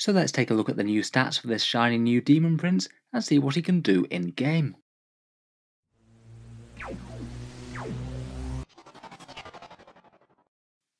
So let's take a look at the new stats for this shiny new Demon Prince and see what he can do in game.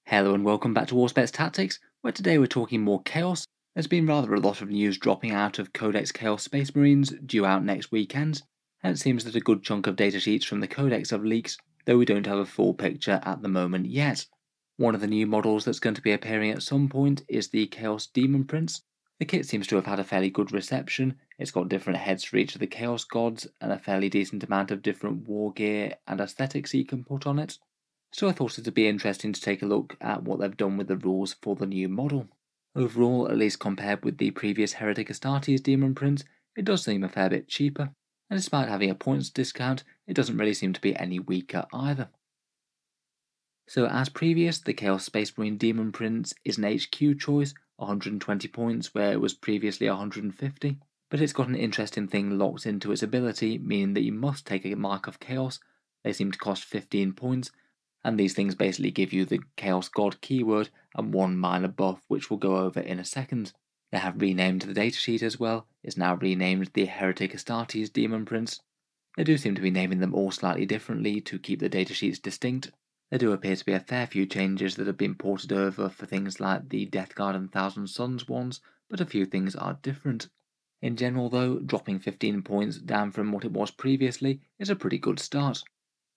Hello and welcome back to Warspets Tactics, where today we're talking more Chaos. There's been rather a lot of news dropping out of Codex Chaos Space Marines due out next weekend, and it seems that a good chunk of datasheets from the Codex have leaked, though we don't have a full picture at the moment yet. One of the new models that's going to be appearing at some point is the Chaos Daemon Prince. The kit seems to have had a fairly good reception. It's got different heads for each of the Chaos Gods and a fairly decent amount of different war gear and aesthetics you can put on it. So I thought it would be interesting to take a look at what they've done with the rules for the new model. Overall, at least compared with the previous Heretic Astartes Daemon Prince, it does seem a fair bit cheaper, and despite having a points discount, it doesn't really seem to be any weaker either. So as previous, the Chaos Space Marine Daemon Prince is an HQ choice, 120 points where it was previously 150, but it's got an interesting thing locked into its ability, meaning that you must take a Mark of Chaos. They seem to cost 15 points, and these things basically give you the Chaos God keyword and one minor buff, which we'll go over in a second. They have renamed the datasheet as well. It's now renamed the Heretic Astartes Daemon Prince. They do seem to be naming them all slightly differently to keep the datasheets distinct. There do appear to be a fair few changes that have been ported over for things like the Death Guard and Thousand Suns ones, but a few things are different. In general though, dropping 15 points down from what it was previously is a pretty good start.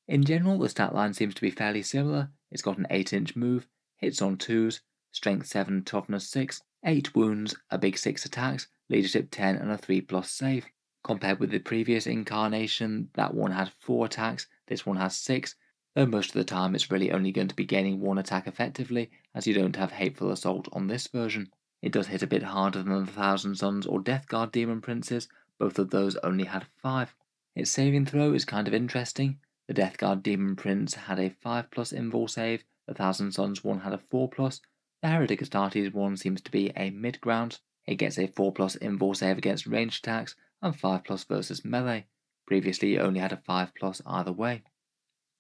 In general, the stat line seems to be fairly similar. It's got an 8-inch move, hits on 2s, strength 7, toughness 6, 8 wounds, a big 6 attacks, leadership 10 and a 3+ save. Compared with the previous incarnation, that one had 4 attacks, this one has 6, though most of the time it's really only going to be gaining 1 attack effectively, as you don't have Hateful Assault on this version. It does hit a bit harder than the Thousand Suns or Death Guard Demon Princes, both of those only had 5. Its saving throw is kind of interesting. The Death Guard Demon Prince had a 5+ invul save, the Thousand Suns one had a 4+, the Heretic Astartes one seems to be a mid-ground. It gets a 4+ invul save against ranged attacks and 5+ versus melee. Previously it only had a 5+ either way.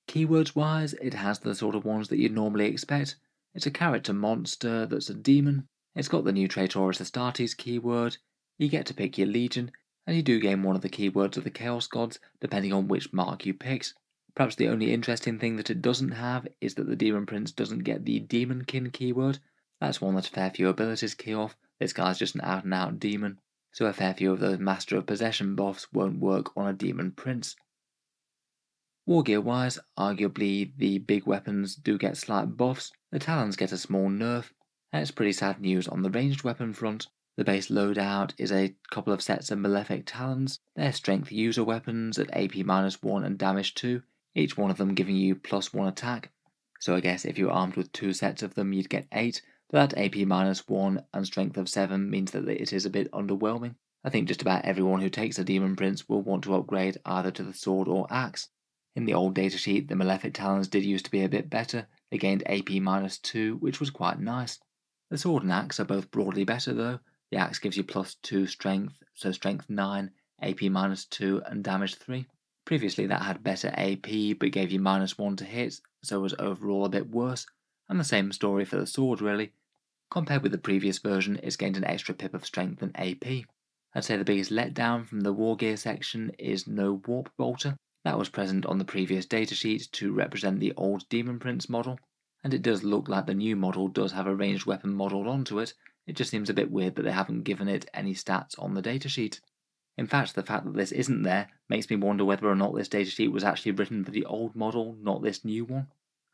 Keywords wise, it has the sort of ones that you'd normally expect. It's a character monster that's a demon. It's got the new Traitoris Astartes keyword. You get to pick your legion, and you do gain one of the keywords of the Chaos Gods depending on which mark you picked. Perhaps the only interesting thing that it doesn't have is that the Demon Prince doesn't get the Demonkin keyword. That's one that a fair few abilities key off. This guy's just an out and out demon, so a fair few of those Master of Possession buffs won't work on a Demon Prince. Wargear wise, arguably the big weapons do get slight buffs, the Talons get a small nerf, and it's pretty sad news on the ranged weapon front. The base loadout is a couple of sets of Malefic Talons. They're strength user weapons at AP-1 and damage 2, each one of them giving you +1 attack. So I guess if you're armed with 2 sets of them you'd get 8, but that AP-1 and strength of 7 means that it is a bit underwhelming. I think just about everyone who takes a Demon Prince will want to upgrade either to the sword or axe. In the old datasheet, the Malefic Talons did used to be a bit better. They gained AP-2, which was quite nice. The sword and axe are both broadly better though. The axe gives you +2 strength, so strength 9, AP-2 and damage 3. Previously that had better AP but gave you -1 to hit, so was overall a bit worse. And the same story for the sword really. Compared with the previous version, it's gained an extra pip of strength and AP. I'd say the biggest letdown from the war gear section is no warp bolter. That was present on the previous datasheet to represent the old Demon Prince model, and it does look like the new model does have a ranged weapon modelled onto it. It just seems a bit weird that they haven't given it any stats on the datasheet. In fact, the fact that this isn't there makes me wonder whether or not this datasheet was actually written for the old model, not this new one.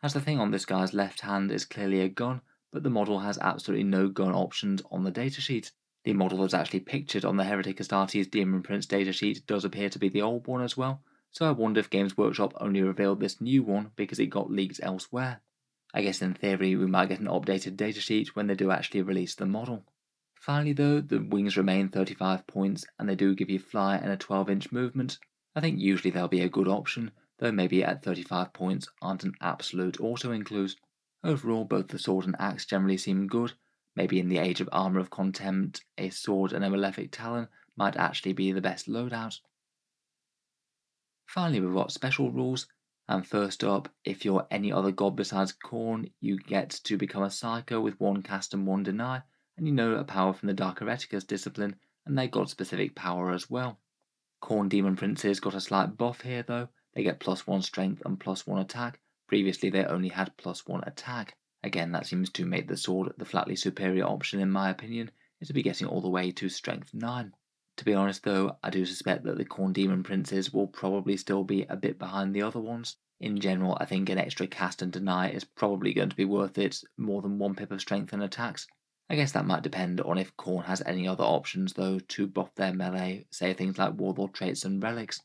As the thing on this guy's left hand is clearly a gun, but the model has absolutely no gun options on the datasheet. The model that's actually pictured on the Heretic Astartes Daemon Prince datasheet does appear to be the old one as well, so I wonder if Games Workshop only revealed this new one because it got leaked elsewhere. I guess in theory we might get an updated datasheet when they do actually release the model. Finally though, the wings remain 35 points and they do give you fly and a 12-inch movement. I think usually they'll be a good option, though maybe at 35 points aren't an absolute auto-include. Overall, both the sword and axe generally seem good. Maybe in the age of Armour of Contempt, a sword and a Malefic Talon might actually be the best loadout. Finally, we've got special rules, and first up, if you're any other god besides Khorne, you get to become a Psycho with 1 cast and 1 deny, and you know a power from the Dark Hereticus discipline, and their god-specific power as well. Khorne Demon Princes got a slight buff here though. They get +1 strength and +1 attack. Previously they only had +1 attack. Again, that seems to make the sword the flatly superior option in my opinion, is to be getting all the way to strength 9. To be honest though, I do suspect that the Khorne Demon Princes will probably still be a bit behind the other ones. In general, I think an extra cast and deny is probably going to be worth it more than 1 pip of strength and attacks. I guess that might depend on if Khorne has any other options though to buff their melee, say things like warlord traits and relics.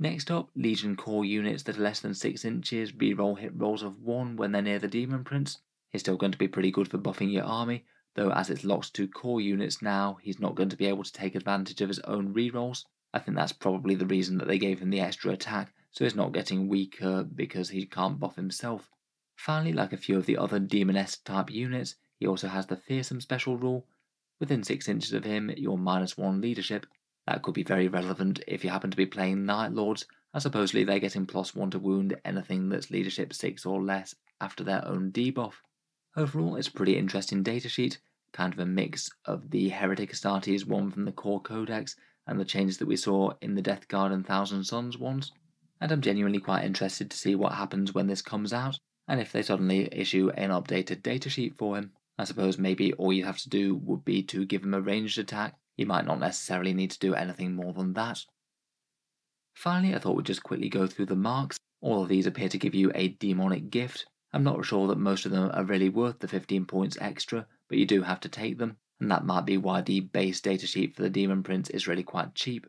Next up, Legion core units that are less than 6 inches reroll hit rolls of 1 when they're near the Demon Prince. He's still going to be pretty good for buffing your army, though as it's locked to core units now, he's not going to be able to take advantage of his own rerolls. I think that's probably the reason that they gave him the extra attack, so he's not getting weaker because he can't buff himself. Finally, like a few of the other Demonesque type units, he also has the Fearsome special rule. Within 6 inches of him, you're -1 leadership. That could be very relevant if you happen to be playing Night Lords, as supposedly they're getting +1 to wound anything that's leadership 6 or less after their own debuff. Overall, it's a pretty interesting datasheet, kind of a mix of the Heretic Astartes one from the core Codex and the changes that we saw in the Death Guard and Thousand Suns ones, and I'm genuinely quite interested to see what happens when this comes out, and if they suddenly issue an updated datasheet for him. I suppose maybe all you have to do would be to give him a ranged attack. You might not necessarily need to do anything more than that. Finally, I thought we'd just quickly go through the marks. All of these appear to give you a demonic gift. I'm not sure that most of them are really worth the 15 points extra, but you do have to take them, and that might be why the base datasheet for the Demon Prince is really quite cheap.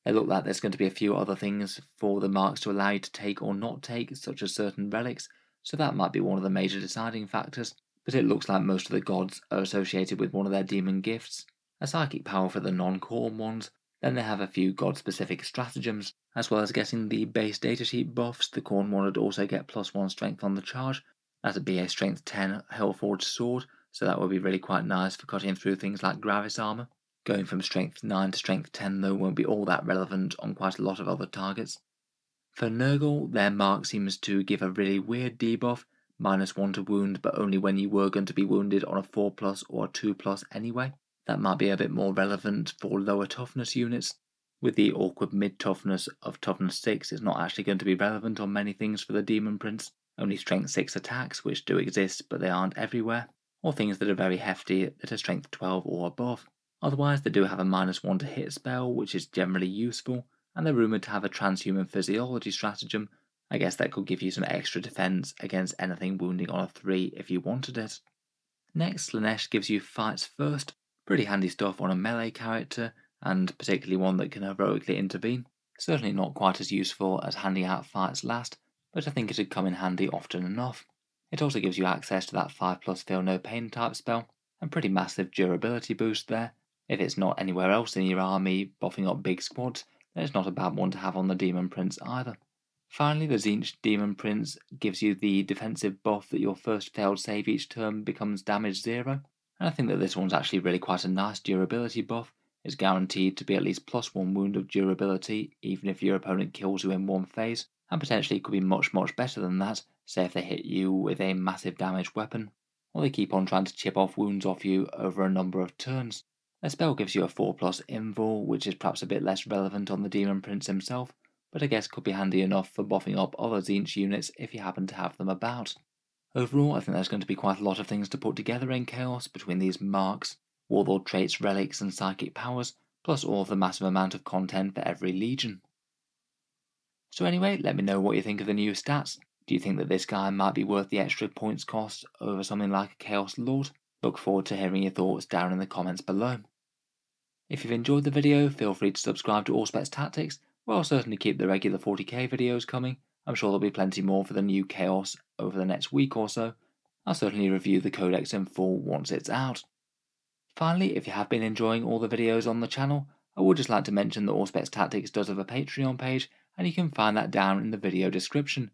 It looks like there's going to be a few other things for the marks to allow you to take or not take, such as certain relics, so that might be one of the major deciding factors, but it looks like most of the gods are associated with one of their demon gifts. A psychic power for the non-Khorne ones, then they have a few god-specific stratagems. As well as getting the base datasheet buffs, the Khorne one would also get +1 strength on the charge. That'd be a strength 10 Hellforged sword, so that would be really quite nice for cutting through things like Gravis armor. Going from strength 9 to strength 10 though won't be all that relevant on quite a lot of other targets. For Nurgle, their mark seems to give a really weird debuff, -1 to wound, but only when you were going to be wounded on a 4+ or a 2+ anyway. That might be a bit more relevant for lower toughness units. With the awkward mid-toughness of toughness 6, it's not actually going to be relevant on many things for the Demon Prince. Only strength 6 attacks, which do exist but they aren't everywhere, or things that are very hefty that are strength 12 or above. Otherwise, they do have a -1 to hit spell, which is generally useful, and they're rumoured to have a transhuman physiology stratagem. I guess that could give you some extra defense against anything wounding on a 3 if you wanted it. Next, Slaanesh gives you fights first. Pretty handy stuff on a melee character, and particularly one that can heroically intervene. Certainly not quite as useful as handing out fights last, but I think it'd come in handy often enough. It also gives you access to that 5+ feel no pain type spell, and pretty massive durability boost there. If it's not anywhere else in your army buffing up big squads, then it's not a bad one to have on the Demon Prince either. Finally, the Tzeentch Demon Prince gives you the defensive buff that your first failed save each turn becomes damage 0, and I think that this one's actually really quite a nice durability buff. It's guaranteed to be at least +1 wound of durability, even if your opponent kills you in one phase, and potentially it could be much better than that, say if they hit you with a massive damage weapon, or they keep on trying to chip off wounds off you over a number of turns. Their spell gives you a 4+ invul, which is perhaps a bit less relevant on the Demon Prince himself, but I guess could be handy enough for buffing up other Tzeentch units if you happen to have them about. Overall, I think there's going to be quite a lot of things to put together in Chaos between these marks, warlord traits, relics, and psychic powers, plus all of the massive amount of content for every legion. So anyway, let me know what you think of the new stats. Do you think that this guy might be worth the extra points cost over something like a Chaos Lord? Look forward to hearing your thoughts down in the comments below. If you've enjoyed the video, feel free to subscribe to Auspex Tactics, where I'll certainly keep the regular 40k videos coming. I'm sure there'll be plenty more for the new Chaos over the next week or so. I'll certainly review the Codex in full once it's out. Finally, if you have been enjoying all the videos on the channel, I would just like to mention that Auspex Tactics does have a Patreon page, and you can find that down in the video description.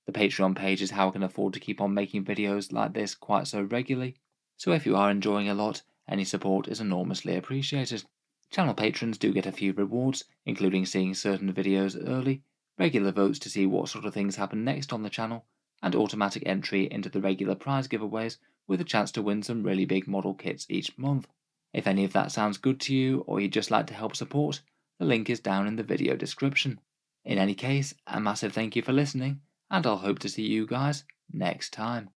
The Patreon page is how I can afford to keep on making videos like this quite so regularly, so if you are enjoying a lot, any support is enormously appreciated. Channel patrons do get a few rewards, including seeing certain videos early, regular votes to see what sort of things happen next on the channel, and automatic entry into the regular prize giveaways with a chance to win some really big model kits each month. If any of that sounds good to you, or you'd just like to help support, the link is down in the video description. In any case, a massive thank you for listening, and I'll hope to see you guys next time.